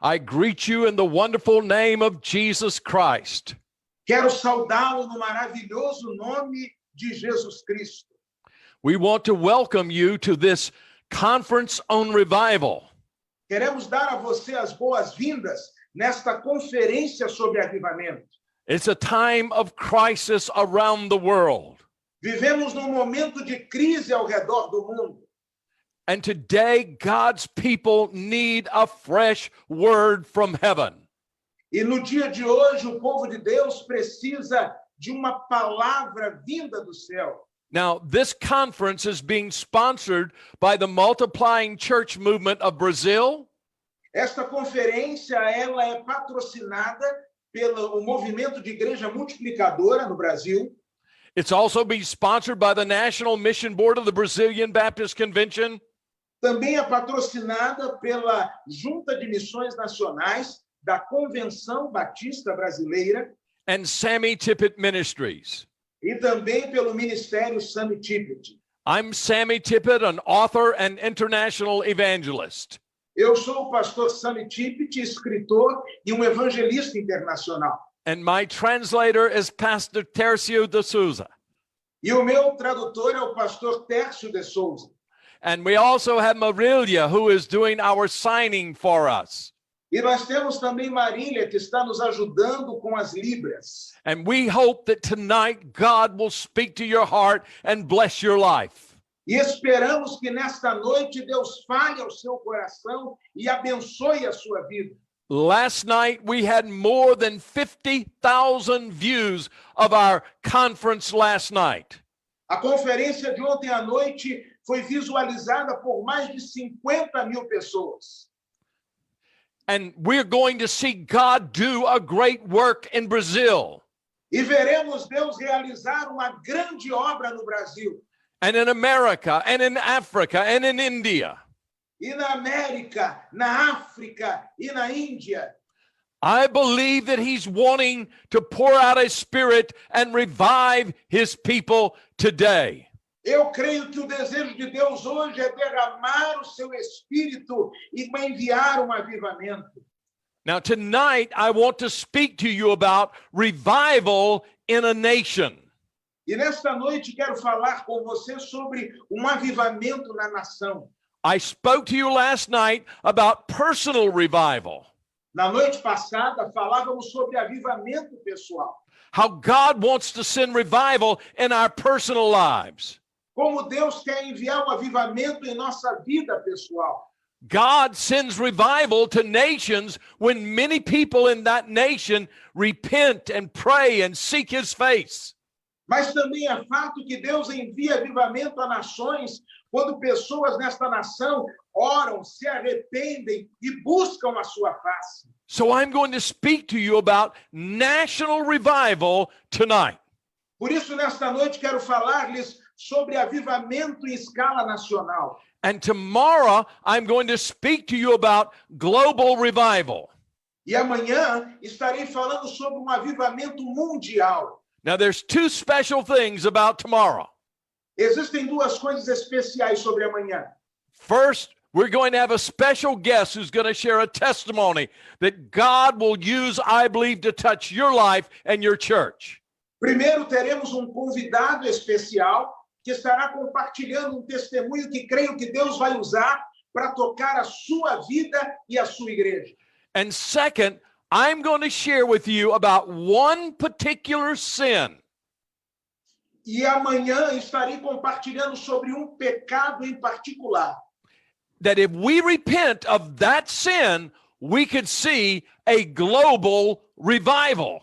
I greet you in the wonderful name of Jesus Christ. Quero saudá-lo no maravilhoso nome de Jesus Cristo. We want to welcome you to this conference on revival. Queremos dar a você as boas-vindas nesta conferência sobre avivamento. It's a time of crisis around the world. Vivemos num momento de crise ao redor do mundo. And today, God's people need a fresh word from heaven. E no dia de hoje, o povo de Deus precisa de uma palavra vinda do céu. Now, this conference is being sponsored by the Multiplying Church Movement of Brazil. Esta conferência ela é patrocinada pelo movimento de igreja multiplicadora no Brasil. It's also being sponsored by the National Mission Board of the Brazilian Baptist Convention. Também é patrocinada pela Junta de Missões Nacionais da Convenção Batista Brasileira. And Sammy Tippett Ministries. E também pelo Ministério Sammy Tippett. I'm Sammy Tippett, an author and international evangelist. Eu sou o pastor Sammy Tippett, escritor e evangelista internacional. And my translator is Pastor Tercio de Souza. E o meu tradutor é o pastor Tércio de Souza. And we also have Marilia, who is doing our signing for us. E nós temos também Marília, que está nos ajudando com as libras. And we hope that tonight God will speak to your heart and bless your life. E esperamos que nesta noite Deus fale ao seu coração e abençoe a sua vida. Last night we had more than 50,000 views of our conference last night. A conferência de ontem à noite foi visualizada por mais de 50.000 pessoas. And we're going to see God do a great work in Brazil. E veremos Deus realizar uma grande obra no Brasil. And in America, and in Africa, and in India. E na América, na África e na Índia. I believe that he's wanting to pour out his spirit and revive his people today. Eu creio que o desejo de Deus hoje é derramar o seu espírito e enviar avivamento. Now tonight I want to speak to you about revival in a nation. E nesta noite quero falar com você sobre avivamento na nação. I spoke to you last night about personal revival. Na noite passada falávamos sobre avivamento pessoal. How God wants to send revival in our personal lives. Como Deus quer enviar avivamento em nossa vida pessoal. God sends revival to nations when many people in that nation repent and pray and seek his face. Mas também é fato que Deus envia avivamento a nações quando pessoas nesta nação oram, se arrependem e buscam a sua face. So I'm going to speak to you about national revival tonight. Por isso, nesta noite, quero falar-lhes sobre avivamento em escala nacional. And tomorrow, I'm going to speak to you about global revival. E amanhã estarei falando sobre avivamento mundial. Now, there's two special things about tomorrow. Existem duas coisas especiais sobre amanhã. First, we're going to have a special guest who's going to share a testimony that God will use, I believe, to touch your life and your church. Primeiro, teremos convidado especial que estará compartilhando testemunho que creio que Deus vai usar para tocar a sua vida e a sua igreja. And second, I'm going to share with you about one particular sin. E amanhã estarei compartilhando sobre pecado em particular. That if we repent of that sin, we could see a global revival.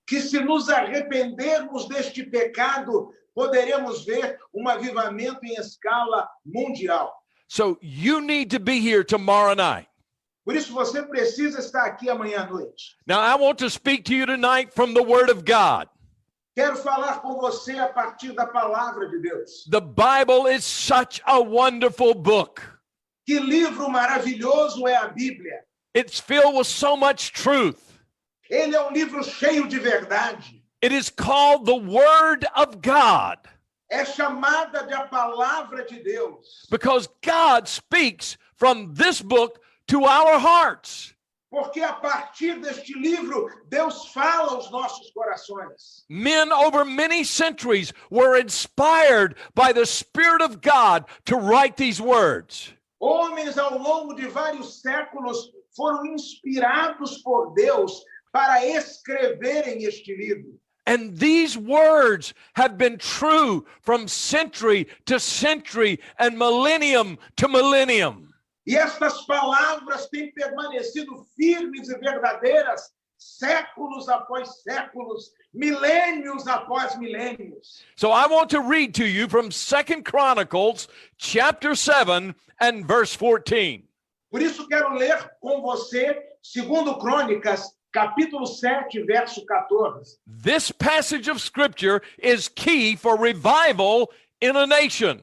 Que se nos arrependermos deste pecado, poderemos ver avivamento em escala mundial. So you need to be here tomorrow night. Por isso você precisa estar aqui amanhã à noite. Now I want to speak to you tonight from the Word of God. Quero falar com você a partir da palavra de Deus. The Bible is such a wonderful book. Que livro maravilhoso é a Bíblia. It's filled with so much truth. Ele é livro cheio de verdade. It is called the Word of God. É chamada de a palavra de Deus. Because God speaks from this book to our hearts. Porque a partir deste livro, Deus fala aos nossos corações. Men over many centuries were inspired by the Spirit of God to write these words. Homens ao longo de vários séculos foram inspirados por Deus para escreverem este livro. And these words have been true from century to century and millennium to millennium. E estas palavras têm permanecido firmes e verdadeiras séculos após séculos, milênios após milênios. So I want to read to you from 2 Chronicles chapter 7 and verse 14. Por isso quero ler com você, segundo Crônicas, capítulo 7, verso 14. This passage of scripture is key for revival in a nation.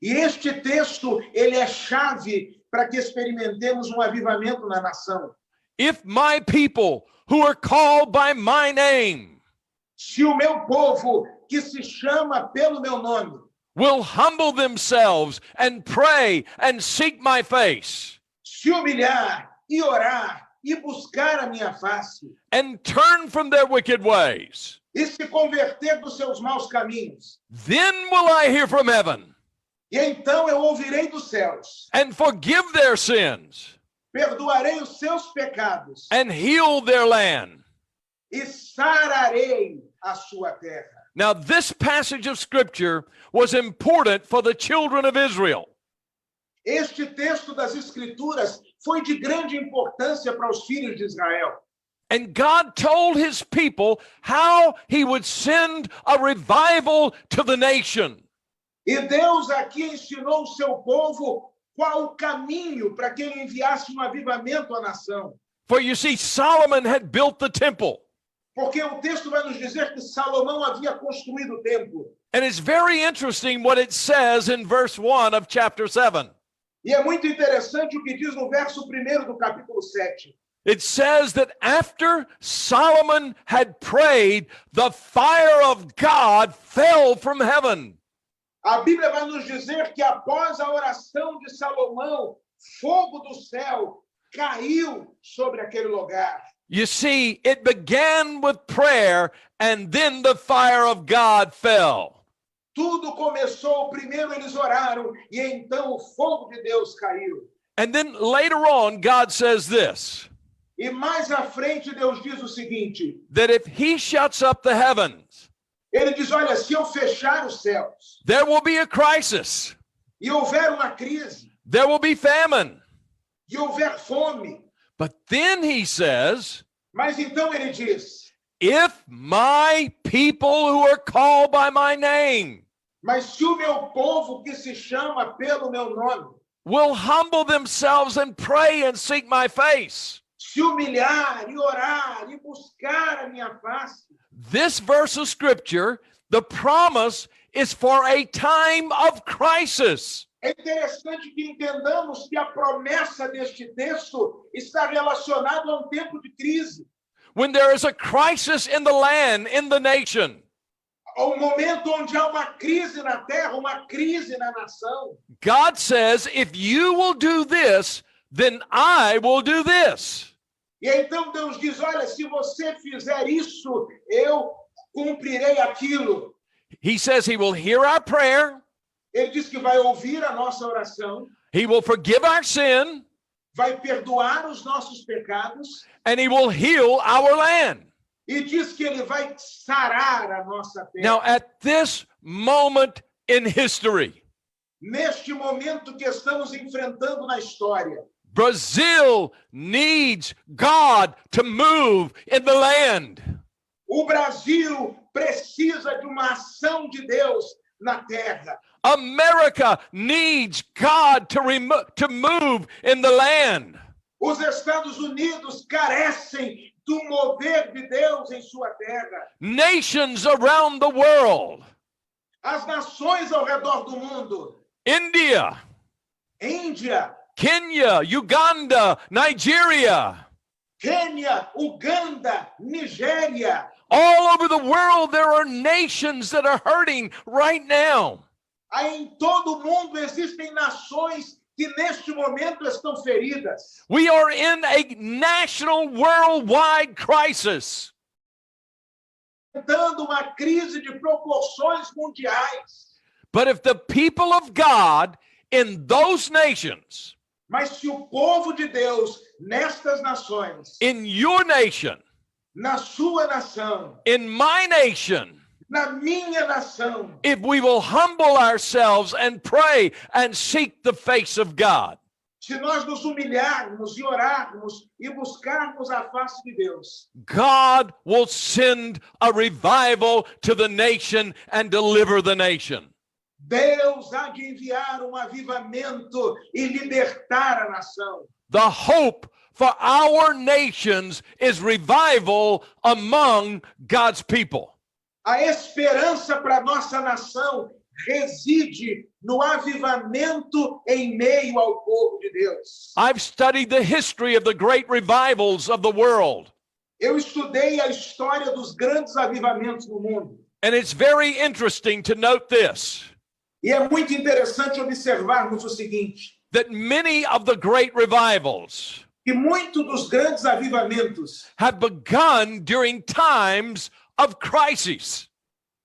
E este texto, ele é chave para que experimentemos um avivamento na nação. If my people who are called by my name Se o meu povo, que se chama pelo meu nome, will humble themselves and pray and seek my face se humilhar e orar e buscar a minha face, and turn from their wicked ways, e se converter dos seus maus caminhos, then will I hear from heaven e então eu ouvirei dos céus, and forgive their sins perdoarei os seus pecados and heal their land. e sararei a sua terra. Now, this passage of scripture was important for the children of Israel. Este texto das Escrituras foi de grande importância para os filhos de Israel. And God told his people how he would send a revival to the nation. E Deus aqui ensinou o seu povo qual o caminho para que ele enviasse um avivamento à nação. For you see, Solomon had built the temple. Porque o texto vai nos dizer que Salomão havia construído o templo. And it's very interesting what it says in verse 1 of chapter 7. E é muito interessante o que diz no verso 1 do capítulo 7. It says that after Solomon had prayed, the fire of God fell from heaven. A Bíblia vai nos dizer que após a oração de Salomão, fogo do céu caiu sobre aquele lugar. You see, it began with prayer and then the fire of God fell. Tudo começou, primeiro eles oraram e então o fogo de Deus caiu. And then later on, God says this, E mais à frente Deus diz o seguinte, that if he shuts up the heavens, ele diz, olha, se eu fechar os céus there will be a crisis. e houver uma crise, There will be famine. e houver fome, But then he says, mas então ele diz, if my people who are called by my name mas se o meu povo que se chama pelo meu nome will humble themselves and pray and seek my face. se humilhar e orar e buscar a minha face. This verse of scripture, the promise is for a time of crisis. É interessante que entendamos que a promessa deste texto está relacionada a um tempo de crise. When there is a crisis in the land, in the nation, Ao momento onde há uma crise na terra, uma crise na nação. God says, if you will do this, then I will do this. E então Deus diz, olha, se você fizer isso, eu cumprirei aquilo. He says he will hear our prayer, Ele diz que vai ouvir a nossa oração, he will forgive our sin, vai perdoar os nossos pecados and he will heal our land. e diz que ele vai sarar a nossa terra. Now, at this moment in history, Neste momento que estamos enfrentando na história, Brazil needs God to move in the land. o Brasil precisa de uma ação de Deus na terra. America needs God to move in the land. Os Estados Unidos carecem do mover de Deus em sua terra. Nations around the world, As nações ao redor do mundo, India, Índia, Kenya, Uganda, Nigeria, Quênia, Uganda, Nigéria, all over the world, there are nations that are hurting right now. aí em todo o mundo existem nações que neste momento estão feridas. We are in a national, worldwide crisis. Enfrentando uma crise de proporções mundiais. But if the people of God in those nations, Mas se o povo de Deus nestas nações, in your nation, na sua nação, in my nation, na minha nação, if we will humble ourselves and pray and seek the face of God, se nós nos humilharmos e orarmos e buscarmos a face de Deus, God will send a revival to the nation and deliver the nation. Deus há de enviar um avivamento e libertar a nação. The hope for our nations is revival among God's people. A esperança para nossa nação reside no avivamento em meio ao povo de Deus. I've studied the history of the great revivals of the world, Eu estudei a história dos grandes avivamentos no mundo. and it's very interesting to note this, E é muito interessante observarmos o seguinte, that many of the great revivals que muito dos grandes avivamentos, have begun during times of crisis.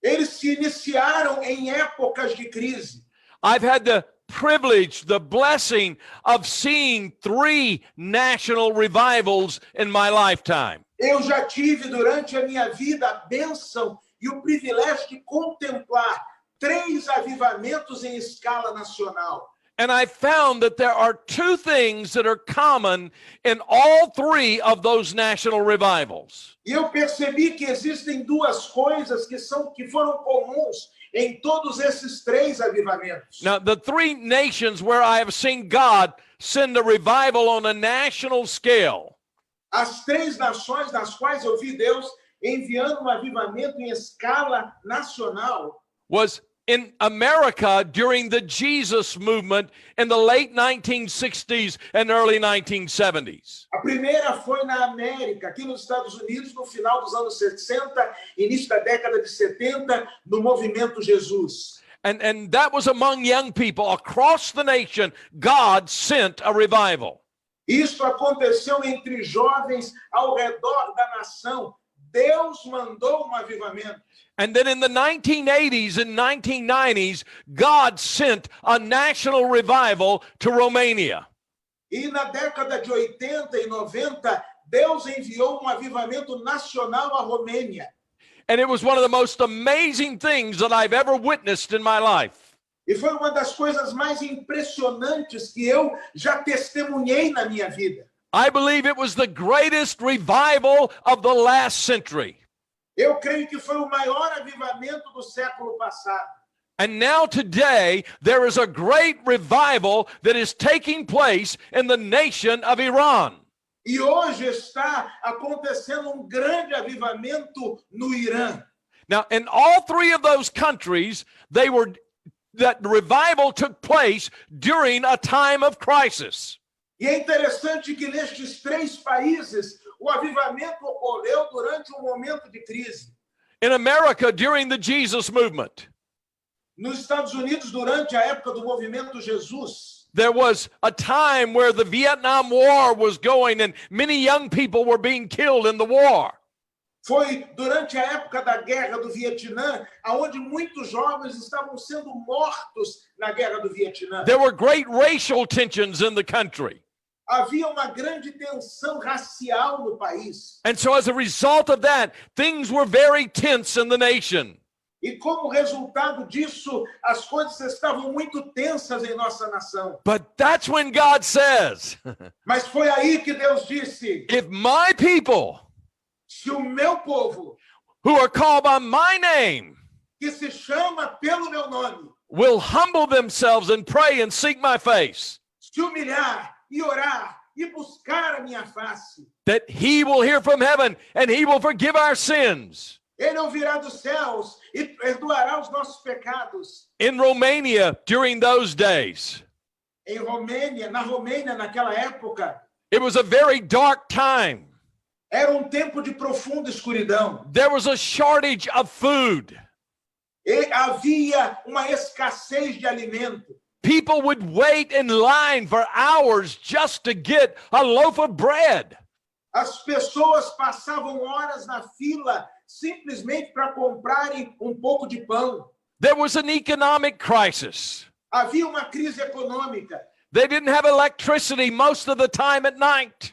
eles se iniciaram em épocas de crise. I've had the privilege, the blessing of seeing 3 national revivals in my lifetime. Eu já tive durante a minha vida a bênção e o privilégio de contemplar 3 avivamentos em escala nacional. And I found that there are 2 things that are common in all 3 of those national revivals. E eu percebi que existem 2 coisas que foram comuns em todos esses 3 avivamentos. Now, the 3 nations where I have seen God send a revival on a national scale As 3 nações nas quais eu vi Deus enviando um avivamento em escala nacional was in America during the Jesus movement in the late 1960s and early 1970s. A primeira foi na América, aqui nos Estados Unidos, no final dos anos 60, início da década de 70, no movimento Jesus. And that was among young people across the nation. God sent a revival. Isso aconteceu entre jovens ao redor da nação. Deus mandou um avivamento. And then in the 1980s and 1990s, God sent a national revival to Romania. E na década de 80 e 90, Deus enviou um avivamento nacional à Romênia. And it was one of the most amazing things that I've ever witnessed in my life. E foi uma das coisas mais impressionantes que eu já testemunhei na minha vida. I believe it was the greatest revival of the last century. Eu creio que foi o maior avivamento do século passado. And now today, there is a great revival that is taking place in the nation of Iran. E hoje está acontecendo um grande avivamento no Irã. Now, in all 3 of those countries, that revival took place during a time of crisis. E é interessante que nestes 3 países o avivamento ocorreu durante um momento de crise. In America, during the Jesus movement, Nos Estados Unidos, durante a época do movimento Jesus, there was a time where the Vietnam War was going and many young people were being killed in the war. foi durante a época da Guerra do Vietnã, onde muitos jovens estavam sendo mortos na Guerra do Vietnã. There were great racial tensions in the country. Havia uma grande tensão racial no país. And so as a result of that, things were very tense in the nation. E como resultado disso, as coisas estavam muito tensas em nossa nação. But that's when God says, Mas foi aí que Deus disse: if my people se o meu povo, who are called by my name que se chama pelo meu nome, will humble themselves and pray and seek my face, se humilhar e orar e buscar a minha face, that he will hear from heaven and he will forgive our sins. Ele ouvirá dos céus e perdoará os nossos pecados. In Romania, during those days, Na Romênia, naquela época, it was a very dark time. era um tempo de profunda escuridão. There was a shortage of food. E havia uma escassez de alimento. People would wait in line for hours just to get a loaf of bread. As pessoas passavam horas na fila simplesmente para comprarem um pouco de pão. There was an economic crisis. Havia uma crise econômica. They didn't have electricity most of the time at night.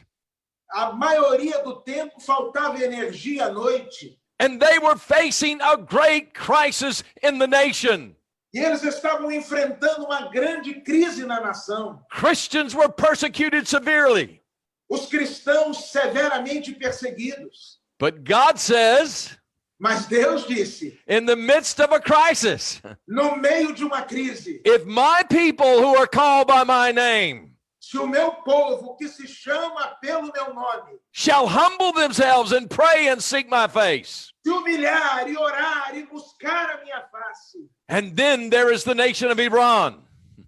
A maioria do tempo faltava energia à noite. And they were facing a great crisis in the nation. E eles estavam enfrentando uma grande crise na nação. Christians were persecuted severely. Os cristãos severamente perseguidos. But God says, Mas Deus disse, in the midst of a crisis, no meio de uma crise, if my people who are called by my name se o meu povo, que se chama pelo meu nome, shall humble themselves and pray and seek my face. se humilhar e orar e buscar a minha face. And then there is the nation of Iran.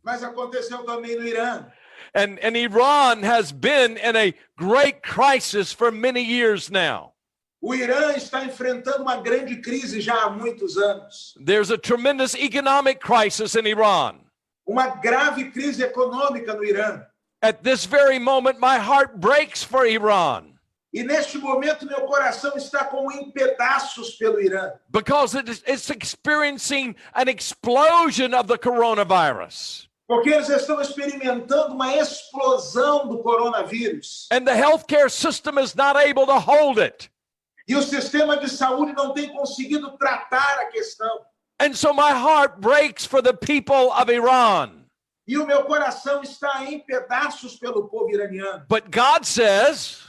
Mas aconteceu também no Irã. And Iran has been in a great crisis for many years now. O Irã está enfrentando uma grande crise já há muitos anos. There's a tremendous economic crisis in Iran. Uma grave crise econômica no Irã. At this very moment, my heart breaks for Iran E neste momento meu coração está como em pedaços pelo Irã. because it's experiencing an explosion of the coronavirus. Porque eles estão experimentando uma explosão do coronavírus. And the healthcare system is not able to hold it. E o sistema de saúde não tem conseguido tratar a questão. And so my heart breaks for the people of Iran. E o meu coração está em pedaços pelo povo iraniano. But God says,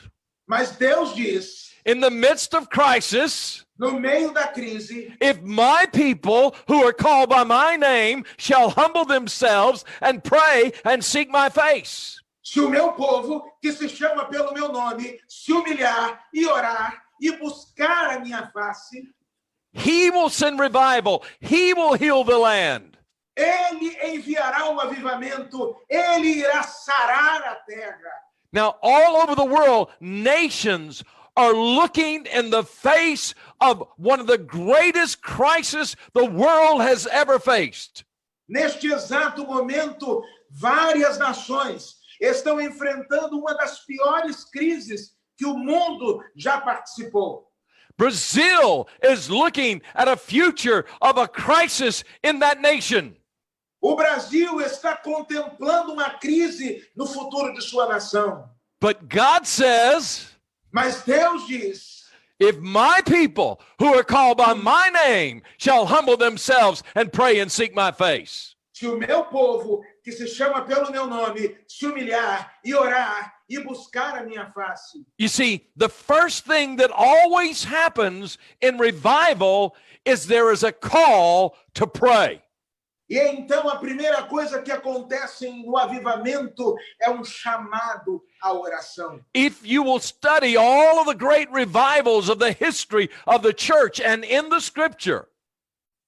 Mas Deus diz, in the midst of crisis, no meio da crise, if my people who are called by my name shall humble themselves and pray and seek my face. se o meu povo, que se chama pelo meu nome, se humilhar e orar e buscar a minha face, He will send revival. He will heal the land. ele enviará um avivamento, ele irá sarar a terra. Now, all over the world, nations are looking in the face of one of the greatest crises the world has ever faced. Neste exato momento, várias nações estão enfrentando uma das piores crises que o mundo já participou. Brazil is looking at a future of a crisis in that nation. O Brasil está contemplando uma crise no futuro de sua nação. But God says, Mas Deus diz, if my people who are called by my name shall humble themselves and pray and seek my face. se o meu povo, que se chama pelo meu nome, se humilhar e orar e buscar a minha face. You see, the first thing that always happens in revival is there is a call to pray. E então a primeira coisa que acontece no avivamento é um chamado à oração. If you will study all of the great revivals of the history of the church and in the scripture,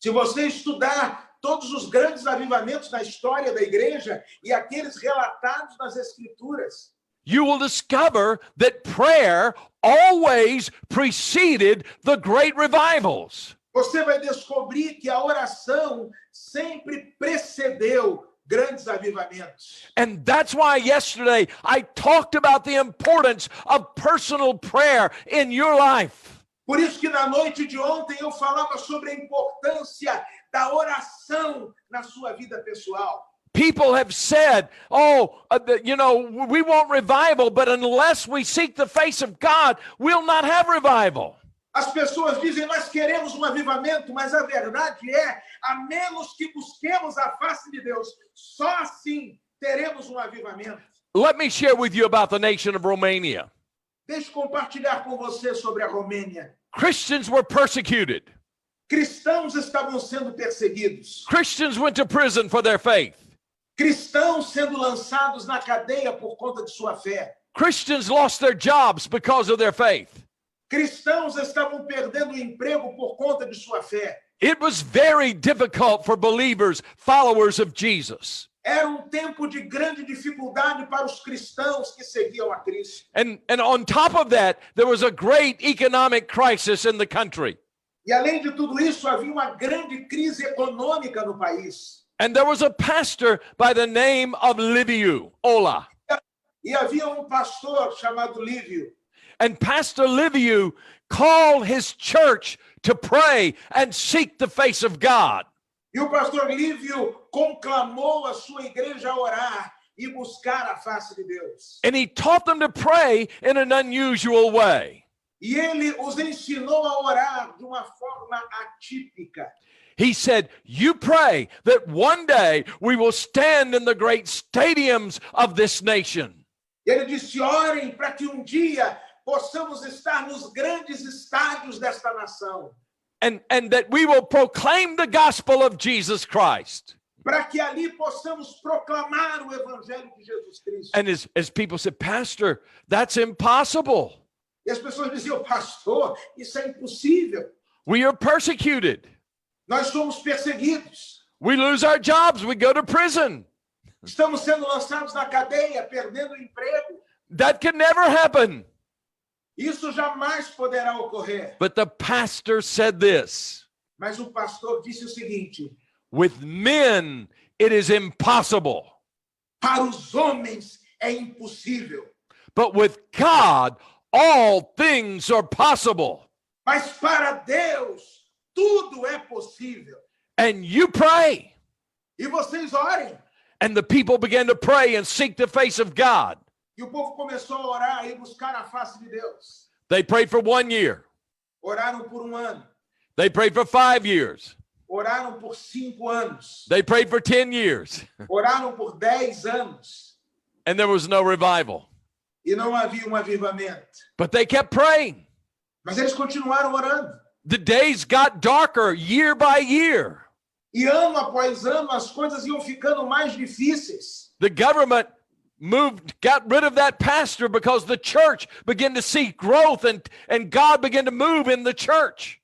Se você estudar todos os grandes avivamentos na história da igreja e aqueles relatados nas escrituras, you will discover that prayer always preceded the great revivals. você vai descobrir que a oração sempre precedeu grandes avivamentos. And that's why yesterday I talked about the importance of personal prayer in your life. Por isso que na noite de ontem eu falava sobre a importância da oração na sua vida pessoal. People have said, we want revival, but unless we seek the face of God, we'll not have revival. As pessoas dizem, nós queremos um avivamento, mas a verdade é, a menos que busquemos a face de Deus, só assim teremos um avivamento. Let me share with you about the nation of Romania. Deixe eu compartilhar com você sobre a Romênia. Christians were persecuted. Cristãos estavam sendo perseguidos. Christians went to prison for their faith. Cristãos sendo lançados na cadeia por conta de sua fé. Christians lost their jobs because of their faith. Cristãos estavam perdendo o emprego por conta de sua fé. It was very difficult for believers, followers of Jesus. Era um tempo de grande dificuldade para os cristãos que seguiam a Cristo. And on top of that, there was a great economic crisis in the country. E além de tudo isso, havia uma grande crise econômica no país. And there was a pastor by the name of Livio Ola. E havia pastor chamado Lívio. And Pastor Livio called his church to pray and seek the face of God. E o pastor Lívio conclamou a sua igreja a orar e buscar a face de Deus. And he taught them to pray in an unusual way. E ele os ensinou a orar de uma forma atípica. He said, you pray that one day we will stand in the great stadiums of this nation. Ele disse, orem para que dia possamos estar nos grandes estádios desta nação. And that we will proclaim the gospel of Jesus Christ. Para que ali possamos proclamar o evangelho de Jesus Cristo. And as people said, Pastor, that's impossible. E as pessoas diziam, pastor, isso é impossível. We are persecuted. Nós somos perseguidos. We lose our jobs. We go to prison. Estamos sendo lançados na cadeia, perdendo o emprego. That can never happen. Isso jamais poderá ocorrer. But the pastor said this. Mas o pastor disse o seguinte: with men, it is impossible. Para os homens é impossível. But with God, all things are possible. Mas para Deus, tudo é possível. And you pray. E vocês orem. And the people began to pray and seek the face of God. E o povo começou a orar e buscar a face de Deus. They prayed for 1 year. Oraram por ano. They prayed for 5 years. Oraram por 5 anos. They prayed for 10 years. Oraram por 10 anos. And there was no revival. E não havia avivamento. But they kept praying. Mas eles continuaram orando. The days got darker year by year. E ano após ano as coisas iam ficando mais difíceis. The government got rid of that pastor because the church began to see growth and God began to move in the church.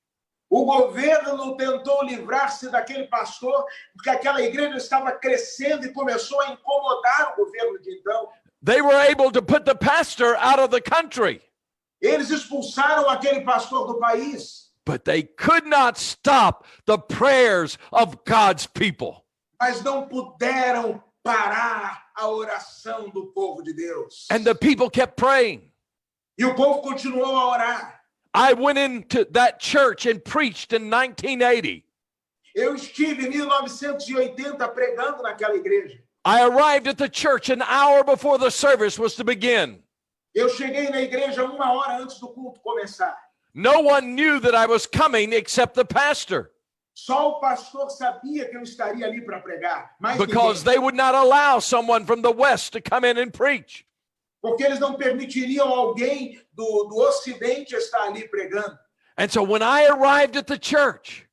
O governo tentou livrar-se daquele pastor porque aquela igreja estava crescendo e começou a incomodar o governo de então. They were able to put the pastor out of the country. Eles expulsaram aquele pastor do país. But they could not stop the prayers of God's people. Mas não puderam parar a oração do povo de Deus. And the people kept praying. E o povo continuou a orar. I went into that church and preached in 1980. Eu estive em 1980 pregando naquela igreja. I arrived at the church an hour before the service was to begin. Eu cheguei na igreja 1 hora antes do culto começar. No one knew that I was coming except the pastor. Só o pastor sabia que eu estaria ali para pregar. Because they would not allow someone from the West to come in and preach. Porque eles não permitiriam alguém do Ocidente estar ali pregando. And so when I arrived at the church,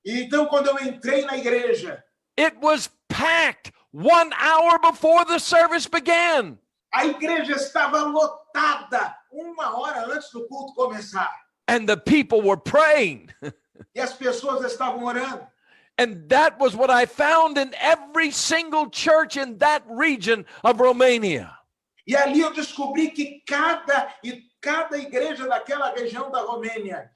E então quando eu entrei na igreja, it was packed 1 hour before the service began. A igreja estava lotada 1 hora antes do culto começar. And the people were praying. E as pessoas estavam orando. And that was what I found in every single church in that region of Romania. E ali eu descobri que cada igreja daquela região da Romênia,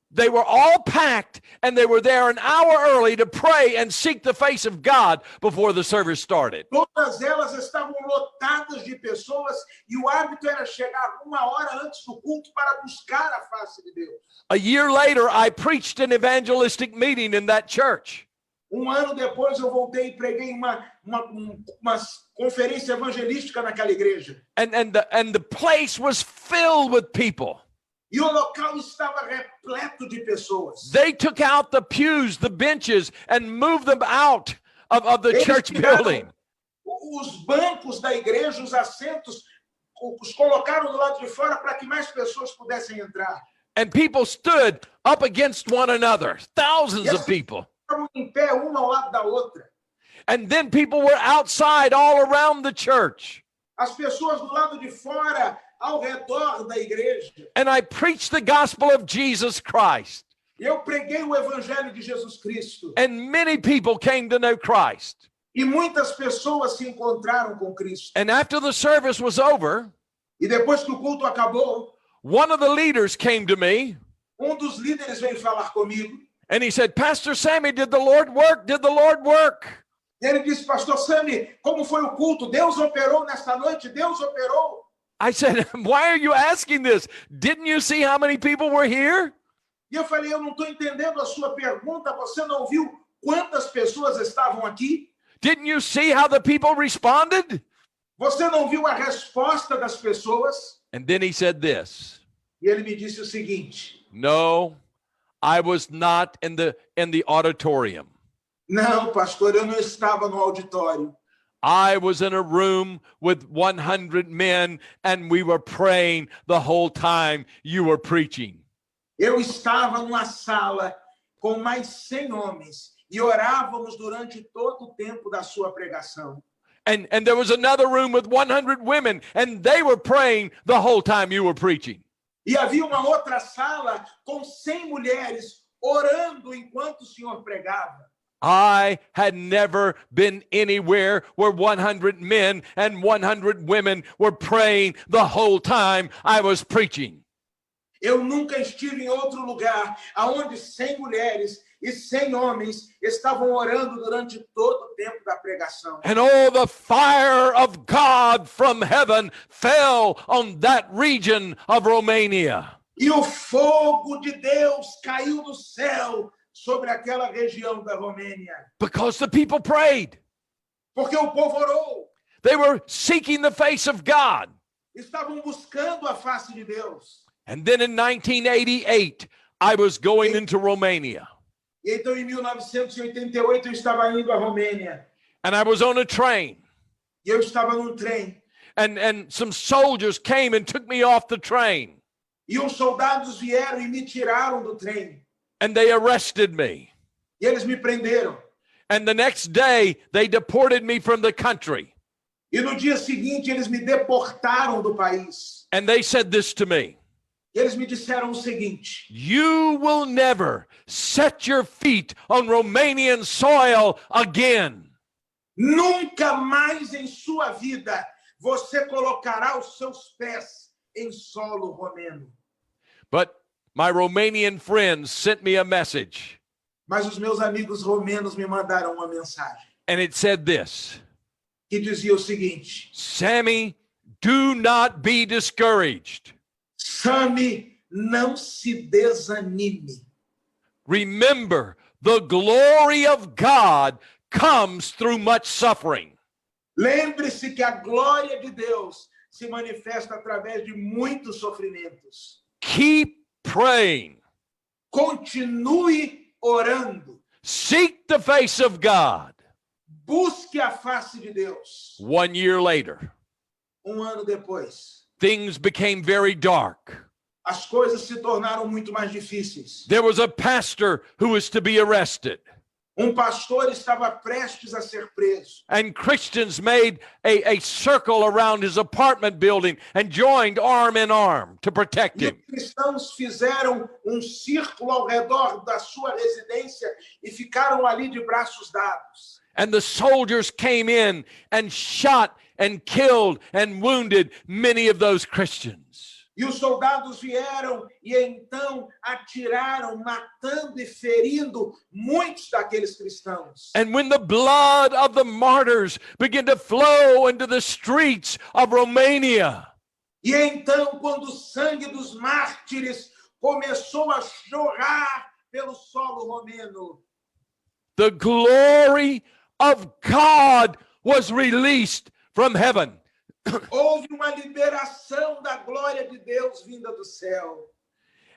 they were all packed and they were there an hour early to pray and seek the face of God before the service started. Todas elas estavam lotadas de pessoas e o hábito era chegar 1 hora antes do culto para buscar a face de Deus. A year later, I preached an evangelistic meeting in that church. 1 ano depois eu voltei e preguei uma conferência evangelística naquela igreja. And the place was filled with people. E o local estava repleto de pessoas. They took out the pews, the benches, and moved them out of the church building. Os bancos da igreja, os assentos, os colocaram do lado de fora para que mais pessoas pudessem entrar. And people stood up against one another, thousands of people. Estavam em pé, uma ao lado da outra. And then people were outside all around the church. As pessoas do lado de fora, ao redor da igreja. And I preached the gospel of Jesus Christ. Eu preguei o evangelho de Jesus Cristo. And many people came to know Christ. E muitas pessoas se encontraram com Cristo. And after the service was over, E depois que o culto acabou, one of the leaders came to me. dos líderes veio falar comigo. And he said, Pastor Sammy, did the Lord work? Did the Lord work? E ele disse, pastor Sammy, como foi o culto? Deus operou nesta noite? Deus operou? I said, why are you asking this? Didn't you see how many people were here? E eu falei, eu não estou entendendo a sua pergunta. Você não viu quantas pessoas estavam aqui? Didn't you see how the people responded? Você não viu a resposta das pessoas? And then he said this, E ele me disse o seguinte, no, I was not in the auditorium. não, pastor, eu não estava no auditório. I was in a room with 100 men and we were praying the whole time you were preaching. Eu estava numa sala com mais 100 homens e orávamos durante todo o tempo da sua pregação. And there was another room with 100 women and they were praying the whole time you were preaching. E havia uma outra sala com 100 mulheres orando enquanto o senhor pregava. I had never been anywhere where 100 men and 100 women were praying the whole time I was preaching. Eu nunca estive em outro lugar aonde 100 mulheres e 100 homens estavam orando durante todo o tempo da pregação. And all the fire of God from heaven fell on that region of Romania. E o fogo de Deus caiu do céu sobre aquela região da Romênia. Because the people prayed. Porque o povo orou. They were seeking the face of God. Estavam buscando a face de Deus. And then in 1988, I was going into Romania. E então, em 1988, eu estava indo à Romênia. And I was on a train. E eu estava num trem. And some soldiers came and took me off the train. E os soldados vieram e me tiraram do trem. And they arrested me. E eles me prenderam. And the next day, they deported me from the country. E no dia seguinte, eles me deportaram do país. And they said this to me. E eles me disseram o seguinte: You will never set your feet on Romanian soil again. Nunca mais em sua vida você colocará os seus pés em solo romeno. But my Romanian friends sent me a message. Mas os meus amigos romenos me mandaram uma mensagem. And it said this. Que dizia o seguinte: Sammy, do not be discouraged. Sammy, não se desanime. Remember, the glory of God comes through much suffering. Lembre-se que a glória de Deus se manifesta através de muitos sofrimentos. Keep praying. Continue orando. Seek the face of God. Busque a face de Deus. 1 year later, Ano depois, things became very dark. as coisas se tornaram muito mais difíceis. There was a pastor who was to be arrested. Pastor estava prestes a ser preso. And Christians made a circle around his apartment building and joined arm in arm to protect E him. os cristãos fizeram círculo ao redor da sua residência e ficaram ali de braços dados. And the soldiers came in and shot and killed and wounded many of those Christians. E os soldados vieram e então atiraram, matando e ferindo muitos daqueles cristãos. And when the blood of the martyrs began to flow into the streets of Romania, E então, quando o sangue dos mártires começou a jorrar pelo solo romeno, the glory of God was released from heaven. houve uma liberação da glória de Deus vinda do céu.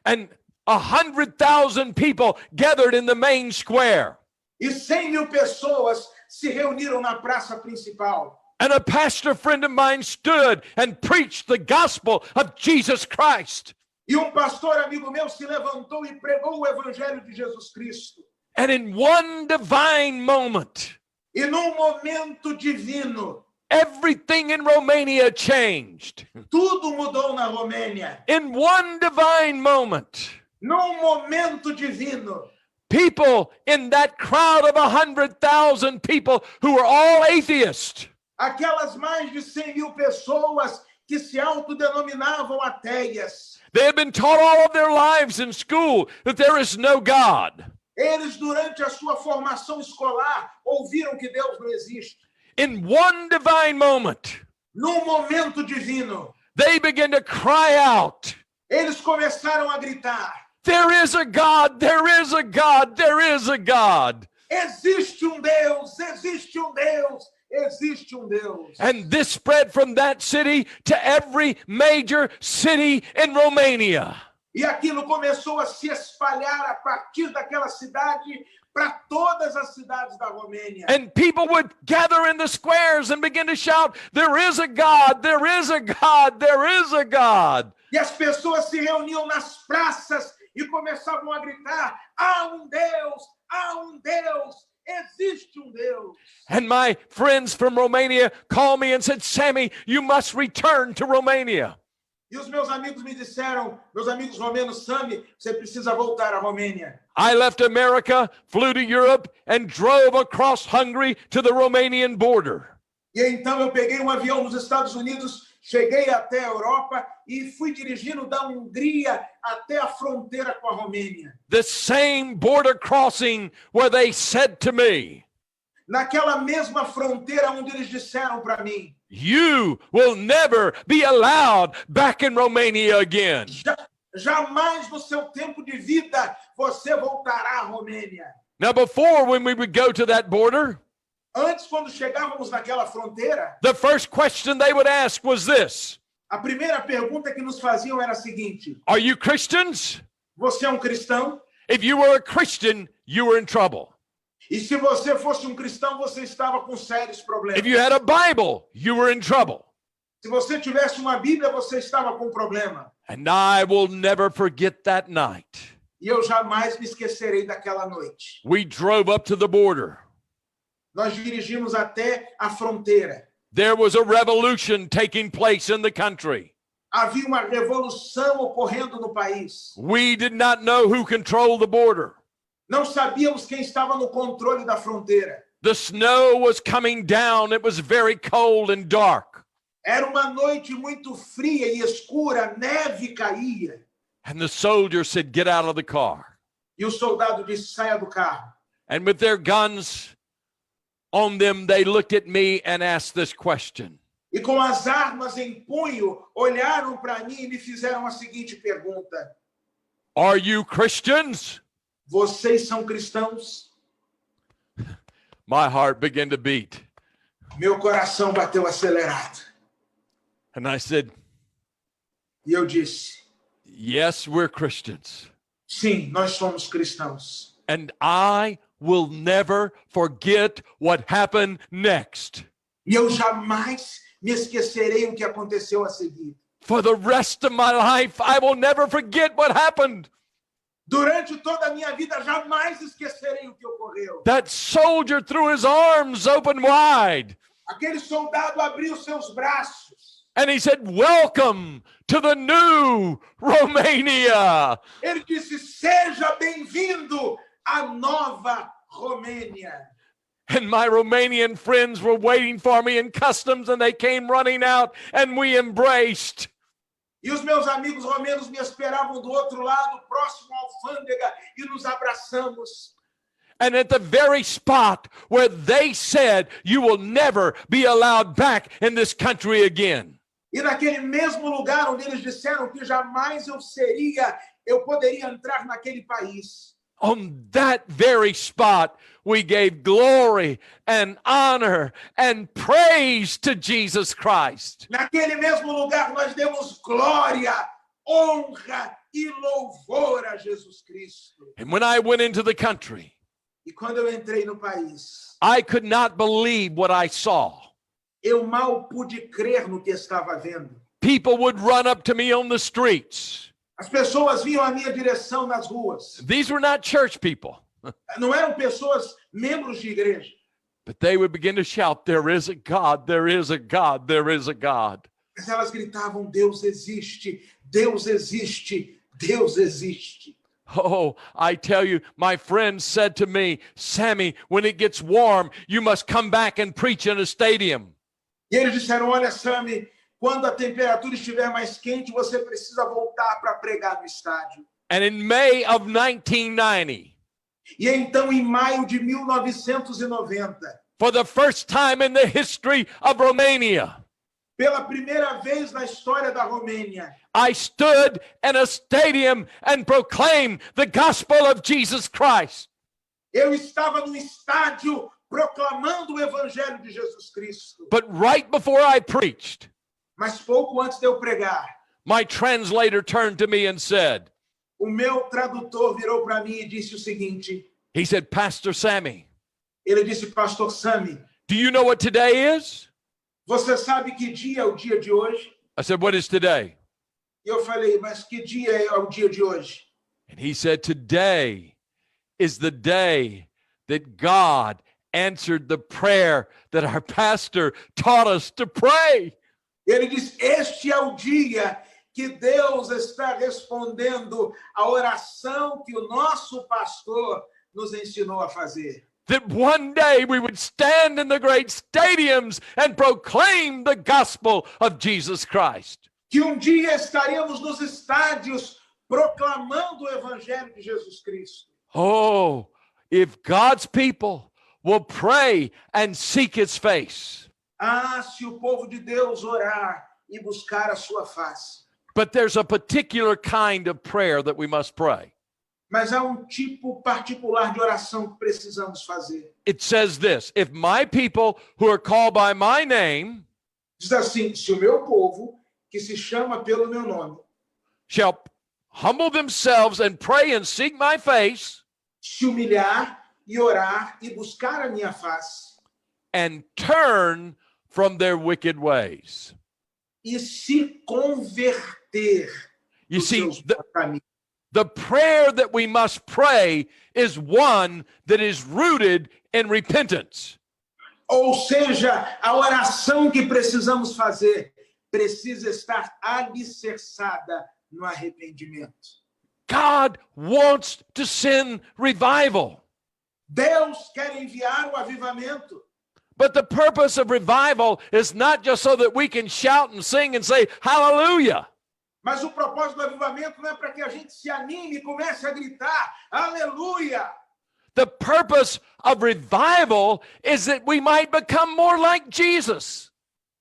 And 100,000 people gathered in the main square. E 100.000 pessoas se reuniram na praça principal. And a pastor friend of mine stood and preached the gospel of Jesus Christ. E pastor amigo meu se levantou e pregou o evangelho de Jesus Cristo. And in one divine moment, E num momento divino, everything in Romania changed. tudo mudou na Romênia. In one divine moment, Num momento divino, people in that crowd of 100,000 people who were all atheists, aquelas mais de 100.000 pessoas que se autodenominavam ateias, they had been taught all of their lives in school that there is no God. Eles, durante a sua formação escolar, ouviram que Deus não existe. In one divine moment, Num momento divino, they begin to cry out, eles começaram a gritar: there is a God, there is a God, there is a God. existe um Deus, existe um Deus, existe um Deus. And this spread from that city to every major city in Romania. E aquilo começou a se espalhar a partir daquela cidade para todas as cidades da Romênia. And people would gather in the squares and begin to shout, there is a God, there is a God, there is a God. E as pessoas se reuniam nas praças e começavam a gritar: há um Deus, há um Deus, existe um Deus. And my friends from Romania called me and said, Sammy, you must return to Romania. E os meus amigos me disseram, meus amigos romenos: Sami, você precisa voltar à Romênia. I left America, flew to Europe, and drove across Hungary to the Romanian border. E então eu peguei um avião nos Estados Unidos, cheguei até a Europa e fui dirigindo da Hungria até a fronteira com a Romênia. The same border crossing where they said to me, Naquela mesma fronteira onde eles disseram para mim: you will never be allowed back in Romania again. jamais no seu tempo de vida você voltará à Romênia. Now, before, when we would go to that border, Antes, quando chegávamos naquela fronteira, the first question they would ask was this: a primeira pergunta que nos faziam era a seguinte: are you Christians? você é um cristão? If you were a Christian, you were in trouble. E se você fosse um cristão, você estava com sérios problemas. If you had a Bible, you were in trouble. Se você tivesse uma Bíblia, você estava com problema. And I will never forget that night. E eu jamais me esquecerei daquela noite. We drove up to the border. Nós dirigimos até a fronteira. There was a revolution taking place in the country. Havia uma revolução ocorrendo no país. We did not know who controlled the border. Não sabíamos quem estava no controle da fronteira. The snow was coming down. It was very cold and dark. Era uma noite muito fria e escura, neve caía. And the soldier said, get out of the car. E o soldado disse: saia do carro. And with their guns on them, they looked at me and asked this question. E com as armas em punho, olharam para mim e me fizeram a seguinte pergunta: Are you Christians? vocês são cristãos? My heart began to beat. Meu coração bateu acelerado. And I said, E eu disse: yes, we're Christians. sim, nós somos cristãos. And I will never forget what happened next. E eu jamais me esquecerei o que aconteceu a seguir. For the rest of my life, I will never forget what happened. Durante toda a minha vida, jamais esquecerei o que ocorreu. That soldier threw his arms open wide. Aquele soldado abriu seus braços. And he said, welcome to the new Romania. Ele disse: seja bem-vindo à nova Romênia. And my Romanian friends were waiting for me in customs, and they came running out, and we embraced. E os meus amigos romenos me esperavam do outro lado, próximo à alfândega, e nos abraçamos. And at the very spot where they said, you will never be allowed back in this country again. E naquele mesmo lugar onde eles disseram que jamais eu poderia entrar naquele país. On that very spot, we gave glory and honor and praise to Jesus Christ. Naquele mesmo lugar nós demos glória, honra e louvor a Jesus Cristo. And when I went into the country, E quando eu entrei no país, I could not believe what I saw. eu mal pude crer no que estava vendo. People would run up to me on the streets. As pessoas vinham à minha direção nas ruas. These were not church people, Não eram pessoas membros de igreja, but they would begin to shout, there is a God, there is a God, there is a God. mas elas gritavam: Deus existe, Deus existe, Deus existe. Oh, I tell you, my friend said to me, Sammy, when it gets warm, you must come back and preach in a stadium. E eles disseram: olha, Sami, quando a temperatura estiver mais quente, você precisa voltar para pregar no estádio. And in May of 1990, E então, em maio de 1990, for the first time in the history of Romania, pela primeira vez na história da Romênia, I stood in a stadium and proclaimed the gospel of Jesus Christ. eu estava no estádio proclamando o evangelho de Jesus Cristo. But right before I preached, Mas pouco antes de eu pregar, my translator turned to me and said, o meu tradutor virou para mim e disse o seguinte. he said, Pastor Sammy, Ele disse, Pastor Sammy, do you know what today is? você sabe que dia é o dia de hoje? I said, what is today? E eu falei, mas que dia é o dia de hoje? And he said, today is the day that God answered the prayer that our pastor taught us to pray. Ele disse, este é o dia que Deus está respondendo a oração que o nosso pastor nos ensinou a fazer. That one day we would stand in the great stadiums and proclaim the gospel of Jesus Christ. Que dia estaremos nos estádios proclamando o evangelho de Jesus Cristo. Oh, if God's people will pray and seek his face. Ah, se o povo de Deus orar e buscar a sua face. But there's a particular kind of prayer that we must pray. Mas há tipo particular de oração que precisamos fazer. It says this, if my people who are called by my name Diz assim, se o meu povo, que se chama pelo meu nome, shall humble themselves and pray and seek my face se humilhar e orar e buscar a minha face, and turn from their wicked ways. e se converter You dos see, seus maus caminhos. the prayer that we must pray is one that is rooted in repentance. Ou seja, a oração que precisamos fazer precisa estar alicerçada no arrependimento. God wants to send revival. Deus quer enviar o avivamento. But the purpose of revival is not just so that we can shout and sing and say, hallelujah. Mas o propósito do avivamento não é para que a gente se anime e comece a gritar, aleluia! The purpose of revival is that we might become more like Jesus.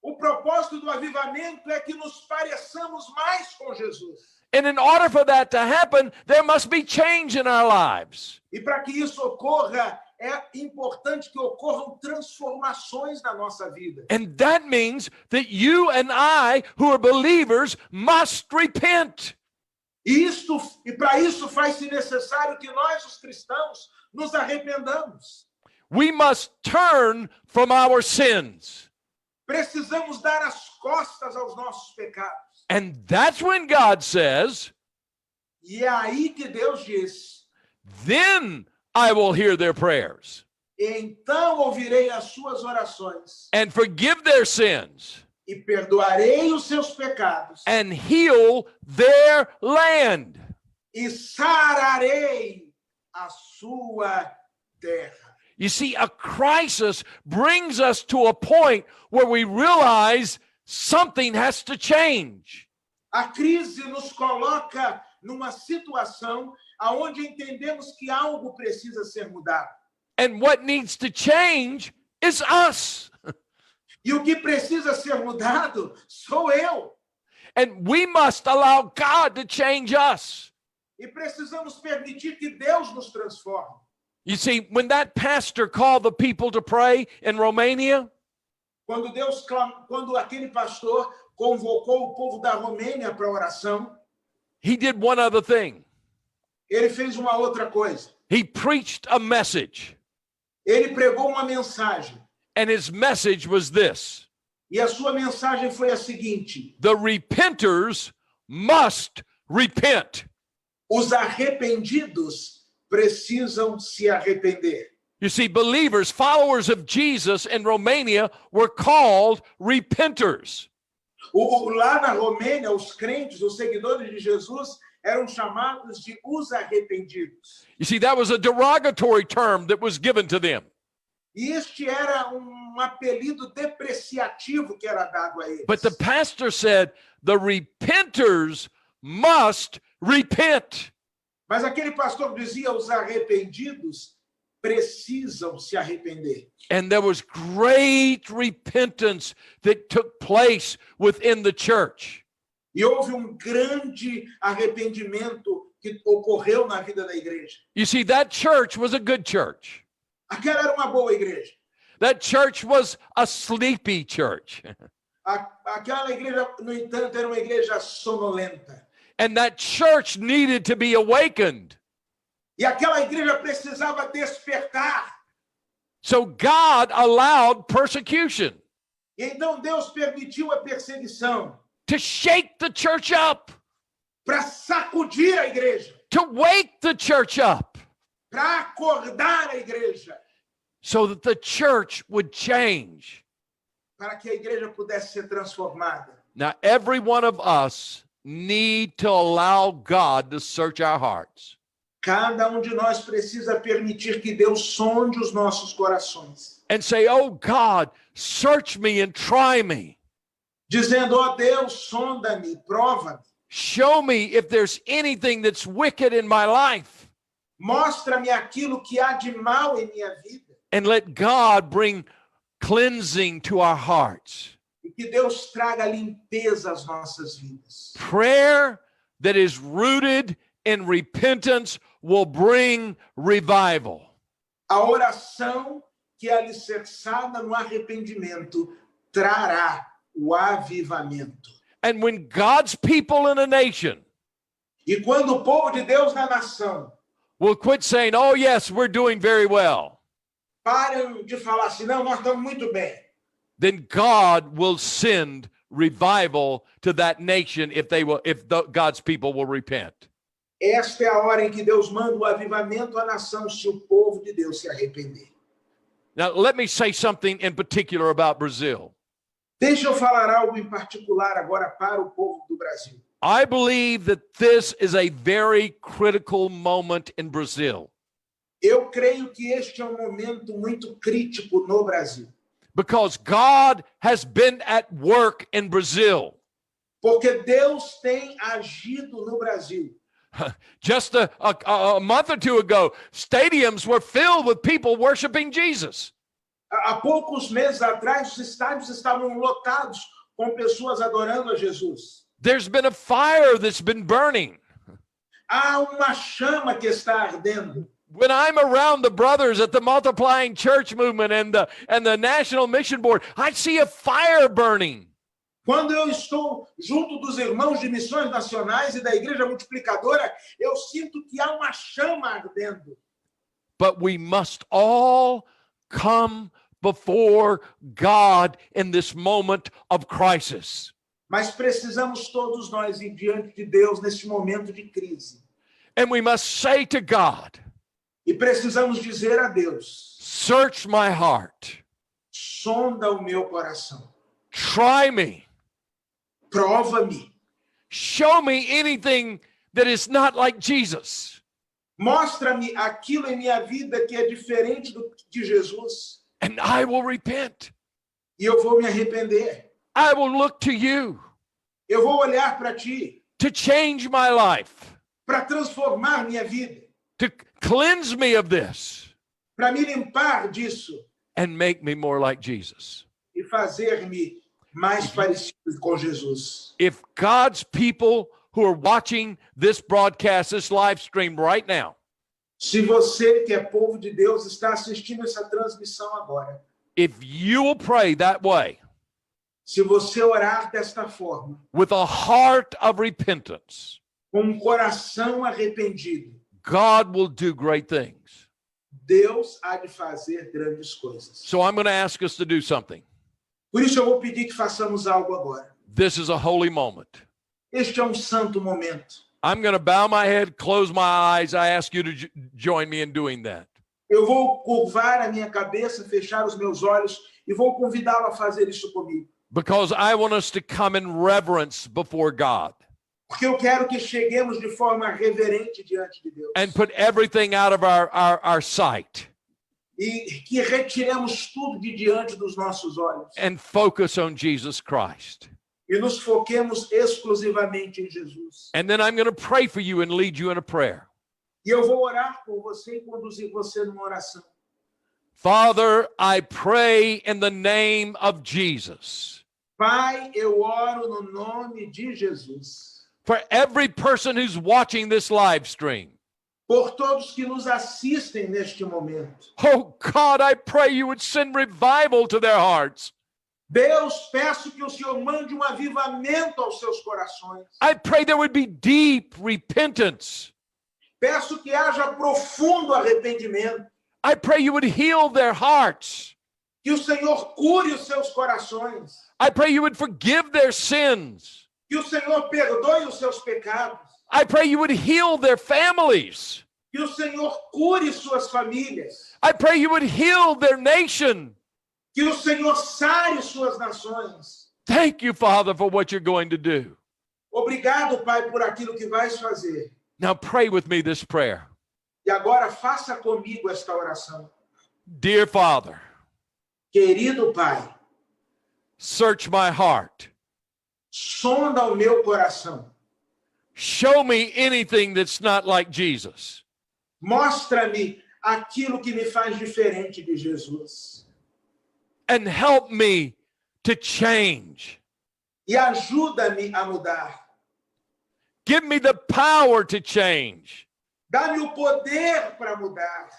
O propósito do avivamento é que nos pareçamos mais com Jesus. And in order for that to happen, there must be change in our lives. E para que isso ocorra, é importante que ocorram transformações na nossa vida. And that means that you and I, who are believers, must repent. E para isso faz-se necessário que nós, os cristãos, nos arrependamos. We must turn from our sins. Precisamos dar as costas aos nossos pecados. And that's when God says, E é aí que Deus diz, then I will hear their prayers então ouvirei as suas orações and forgive their sins e perdoarei os seus pecados and heal their land. e sararei a sua terra. You see, a crisis brings us to a point where we realize something has to change. A crise nos coloca numa situação aonde entendemos que algo precisa ser mudado. And what needs to change is us. E o que precisa ser mudado sou eu. And we must allow God to change us. E precisamos permitir que Deus nos transforme. You see, when that pastor called the people to pray in Romania, Quando aquele pastor convocou o povo da Romênia para a oração, he did one other thing. ele fez uma outra coisa. He preached a message, Ele pregou uma mensagem. and his message was this: E a sua mensagem foi a seguinte: the repenters must repent. os arrependidos precisam se arrepender. You see, believers, followers of Jesus in Romania were called repenters. Lá na Romênia, os crentes, os seguidores de Jesus, eram chamados de os arrependidos. You see, that was a derogatory term that was given to them. E este era apelido depreciativo que era dado a eles. But the pastor said, the repenters must repent. Mas aquele pastor dizia: os arrependidos precisam se arrepender. And there was great repentance that took place within the church. E houve grande arrependimento que ocorreu na vida da igreja. You see, that church was a good church. Aquela era uma boa igreja. That church was a sleepy church. Aquela igreja, no entanto, era uma igreja sonolenta. And that church needed to be awakened. E aquela igreja precisava despertar. So God allowed persecution E então Deus permitiu a perseguição to shake the church up, para sacudir a igreja, to wake the church up, para acordar a igreja, so that the church would change. para que a igreja pudesse ser transformada. Now, every one of us need to allow God to search our hearts. Cada de nós precisa permitir que Deus sonde os nossos corações. And say, oh God, search me and try me. Dizendo: ó Deus, sonda-me, prova-me. Show me if there's anything that's wicked in my life. Mostra-me aquilo que há de mal em minha vida. And let God bring cleansing to our hearts. E que Deus traga limpeza às nossas vidas. Prayer that is rooted in repentance will bring revival. A oração que é alicerçada no arrependimento trará o avivamento. And when God's people in a nation E quando o povo de Deus na nação will quit saying, oh yes, we're doing very well, param de falar assim: não, nós estamos muito bem. then God will send revival to that nation if God's people will repent. Esta é a hora em que Deus manda o avivamento à nação, se o povo de Deus se arrepender. Now, let me say something in particular about Brazil. Deixa eu falar algo em particular agora para o povo do Brasil. I believe that this is a very critical moment in Brazil Eu creio que este é momento muito crítico no Brasil. because God has been at work in Brazil. Porque Deus tem agido no Brasil. Just a month or two ago, stadiums were filled with people worshiping Jesus. Há poucos meses atrás, os estádios estavam lotados com pessoas adorando a Jesus. There's been a fire that's been burning. Há uma chama que está ardendo. When I'm around the brothers at the Multiplying Church Movement and the National Mission Board, I see a fire burning. Quando eu estou junto dos irmãos de missões nacionais e da Igreja Multiplicadora, eu sinto que há uma chama ardendo. But we must all come before God in this moment of crisis. Mas precisamos todos nós ir diante de Deus neste momento de crise. And we must say to God, E precisamos dizer a Deus: search my heart, sonda o meu coração, try me, prova-me, show me anything that is not like Jesus, mostra-me aquilo em minha vida que é diferente de Jesus, and I will repent. e eu vou me arrepender. I will look to you Eu vou olhar para ti to change my life, para transformar minha vida, to cleanse me of this, para me limpar disso and make me more like Jesus. e fazer-me mais parecido com Jesus. If God's people who are watching this broadcast, this live stream right now, Se você que é povo de Deus está assistindo essa transmissão agora, if you will pray that way, se você orar desta forma, with a heart of repentance, com coração arrependido, God will do great things. Deus há de fazer grandes coisas. So I'm going to ask us to do something. Por isso eu vou pedir que façamos algo agora. This is a holy moment. Este é santo momento. I'm going to bow my head, close my eyes. I ask you to join me in doing that. Eu vou curvar a minha cabeça, fechar os meus olhos e vou convidá-lo a fazer isso comigo. Because I want us to come in reverence before God Porque eu quero que cheguemos de forma reverente diante de Deus. and put everything out of our sight E que retiremos tudo de diante dos nossos olhos. and focus on Jesus Christ. E nos foquemos exclusivamente em Jesus. And then I'm going to pray for you and lead you in a prayer. E eu vou orar por você e conduzir você numa oração. Father, I pray in the name of Jesus. Pai, eu oro no nome de Jesus. For every person who's watching this live stream. Por todos que nos assistem neste momento. Oh God, I pray you would send revival to their hearts. Deus, peço que o Senhor mande um avivamento aos seus corações. I pray there would be deep repentance. Peço que haja profundo arrependimento. I pray you would heal their hearts. Que o Senhor cure os seus corações. I pray you would forgive their sins. Que o Senhor perdoe os seus pecados. I pray you would heal their families. Que o Senhor cure suas famílias. I pray you would heal their nation. Que o Senhor sare suas nações. Thank you, Father, for what you're going to do. Obrigado, Pai, por aquilo que vais fazer. Now pray with me this prayer. E agora faça comigo esta oração. Dear Father, Querido Pai, search my heart. sonda o meu coração. Show me anything that's not like Jesus. Mostra-me aquilo que me faz diferente de Jesus. And help me to change. E ajuda-me a mudar. Give me the power to change. Dá-me o poder para mudar.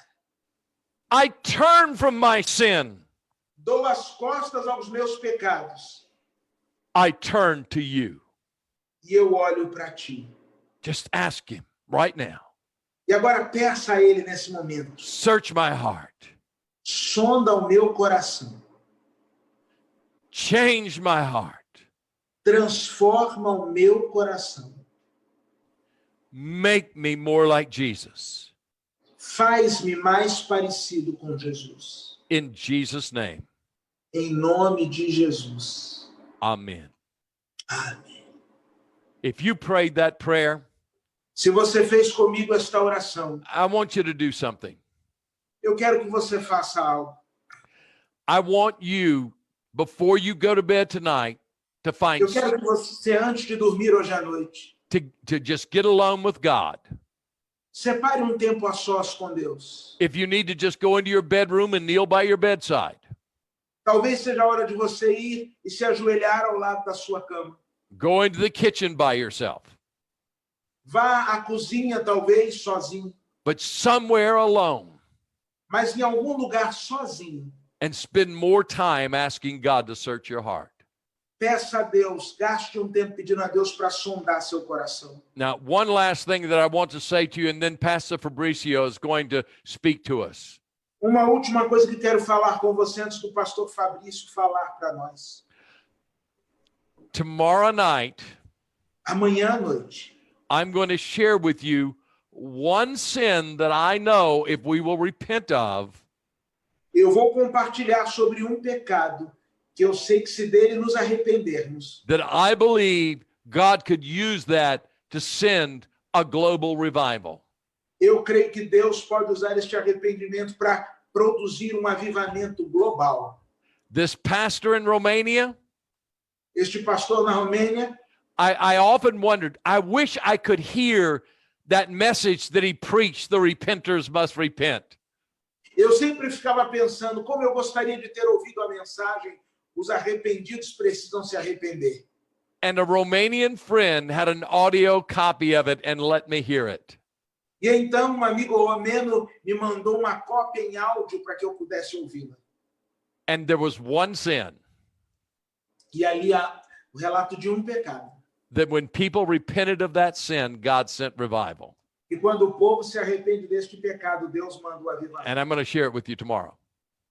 I turn from my sin. Dou as costas aos meus pecados. I turn to you. E eu olho para ti. Just ask him right now. E agora peça a ele nesse momento. Search my heart. Sonda o meu coração. Change my heart. Transforma o meu coração. Make me more like Jesus. Faz-me mais parecido com Jesus. In Jesus' name. Em nome de Jesus. Amen. Amém. If you prayed that prayer, Se você fez comigo esta oração, I want you to do something. eu quero que você faça algo. I want you, before you go to bed tonight, to find Eu quero que você, antes de dormir hoje à noite, to just get alone with God. separe um tempo a sós com Deus. If you need to just go into your bedroom and kneel by your bedside, Talvez seja a hora de você ir e se ajoelhar ao lado da sua cama. go into the kitchen by yourself, Vá à cozinha, talvez, sozinho. but somewhere alone, Mas em algum lugar sozinho. and spend more time asking God to search your heart. Peça a Deus, gaste um tempo pedindo a Deus para sondar seu coração. Now, one last thing that I want to say to you, and then Pastor Fabricio is going to speak to us. Uma última coisa que quero falar com você antes do pastor Fabrício falar para nós. Tomorrow night, Amanhã à noite, I'm going to share with you one sin that I know if we will repent of, eu vou compartilhar sobre um pecado que eu sei que se dele nos arrependermos, that I believe God could use that to send a global revival. eu creio que Deus pode usar este arrependimento para produzir um avivamento global. This pastor in Romania, Este pastor na Romênia, I often wondered, I wish I could hear that message that he preached, the repenters must repent. eu sempre ficava pensando como eu gostaria de ter ouvido a mensagem, os arrependidos precisam se arrepender. And a Romanian friend had an audio copy of it and let me hear it. E então um amigo romeno me mandou uma cópia em áudio para que eu pudesse ouvi-la. And there was one sin E ali há o relato de um pecado. that when people repented of that sin, God sent revival. E quando o povo se arrepende deste pecado, Deus manda o avivamento. And I'm going to share it with you tomorrow.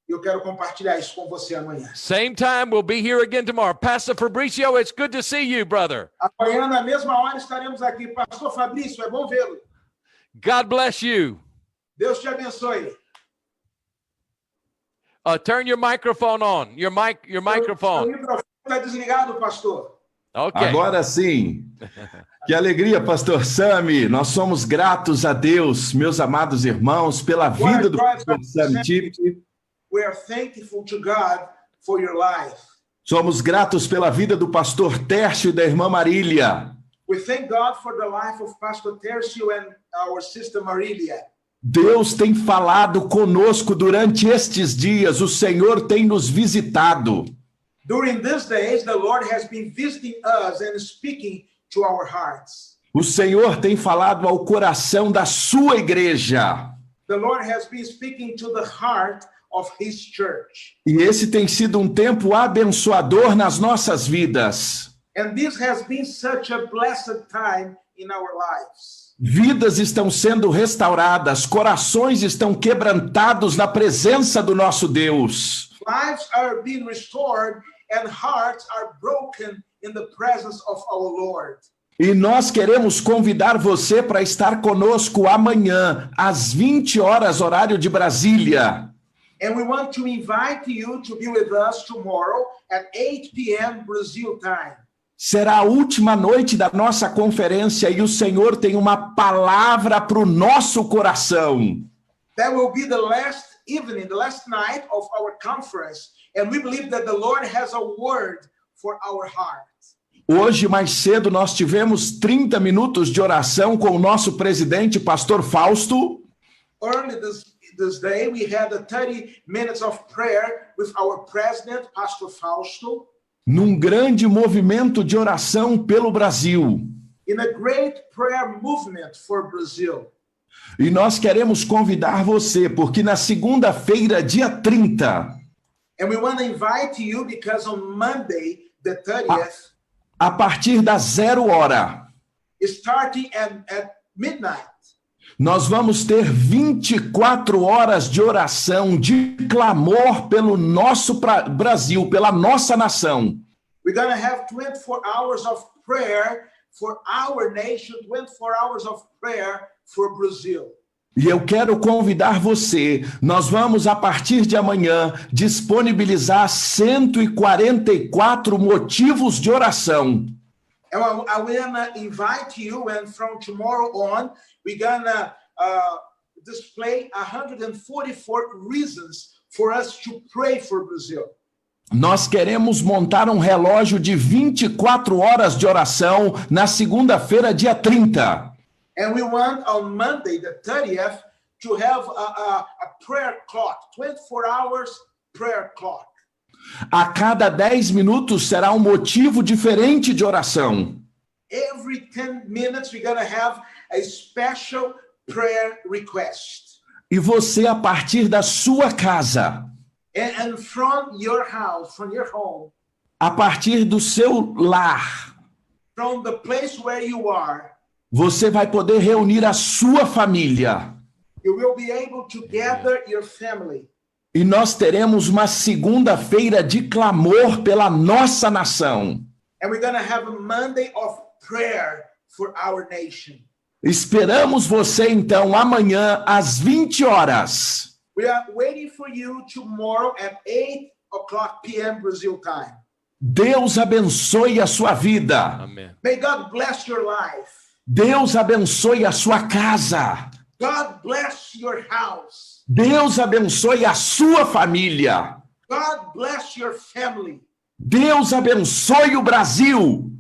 Eu quero compartilhar isso com você amanhã. Same time, we'll be here again tomorrow. Pastor Fabricio, it's good to see you, brother. Amanhã, na mesma hora, estaremos aqui. Pastor Fabrício, é bom vê-lo. God bless you. Deus te abençoe. Turn your microphone on. Your microphone. O microfone está desligado, pastor. Okay. Agora sim. Que alegria, pastor Sami. Nós somos gratos a Deus, meus amados irmãos, pela vida do pastor Sami Tipp. We are thankful to God for your life. Somos gratos pela vida do pastor Tércio e da irmã Marília. We thank God for the life of Pastor Tercio and our sister Marilia. Deus tem falado conosco durante estes dias, o Senhor tem nos visitado. During these days, the Lord has been visiting us and speaking to our hearts. O Senhor tem falado ao coração da sua igreja. The Lord has been speaking to the heart of His church. E esse tem sido um tempo abençoador nas nossas vidas. And this has been such a blessed time in our lives. Vidas estão sendo restauradas, corações estão quebrantados na presença do nosso Deus. Lives are being restored and hearts are broken in the presence of our Lord. E nós queremos convidar você para estar conosco amanhã, às 20 horas, horário de Brasília. And we want to invite you to be with us tomorrow at 8 p.m. Brazil time. Será a última noite da nossa conferência e o Senhor tem uma palavra para o nosso coração. That will be the last evening, the last night of our conference. And we believe that the Lord has a word for our heart. Hoje, mais cedo, nós tivemos 30 minutos de oração com o nosso presidente, pastor Fausto. Early this day, we had 30 minutes of prayer with our president, Pastor Fausto. Num grande movimento de oração pelo Brasil. In a great prayer movement for Brazil. E nós queremos convidar você, porque na segunda-feira, dia 30... And we want to invite you because on Monday, the 30th... A partir da 0 hora... Starting at midnight... Nós vamos ter 24 horas de oração, de clamor pelo nosso Brasil, pela nossa nação. We're going to have 24 hours of prayer for our nation, 24 hours of prayer for Brazil. E eu quero convidar você, nós vamos a partir de amanhã disponibilizar 144 motivos de oração. And I want to invite you, and from tomorrow on, we're going to display 144 reasons for us to pray for Brazil. Nós queremos montar um relógio de 24 horas de oração na segunda-feira, dia 30. And we want on Monday, the 30th, to have a prayer clock, 24 hours prayer clock. A cada 10 minutos será um motivo diferente de oração. Every 10 minutes we're going to have a special prayer request. E você, a partir da sua casa, And from your house, from your home, a partir do seu lar, from the place where you are, você vai poder reunir a sua família. you will be able to gather your family. E nós teremos uma segunda-feira de clamor pela nossa nação. And we're going to have a Monday of prayer for our nation. Esperamos você, então, amanhã, às 20 horas. We are waiting for you tomorrow at 8 o'clock p.m. Brazil time. Deus abençoe a sua vida. Amém. May God bless your life. Deus abençoe a sua casa. God bless your house. Deus abençoe a sua família. God bless your family. Deus abençoe o Brasil.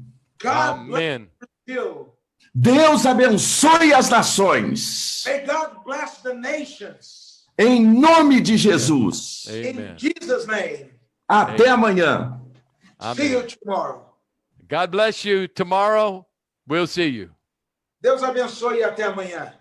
God bless Amém. Brazil. Deus abençoe as nações. May God bless the nations. Em nome de Jesus. Amen. In Jesus' name. Até amanhã. See you Amen. tomorrow. God bless you. Tomorrow, we'll see you. Deus abençoe e até amanhã.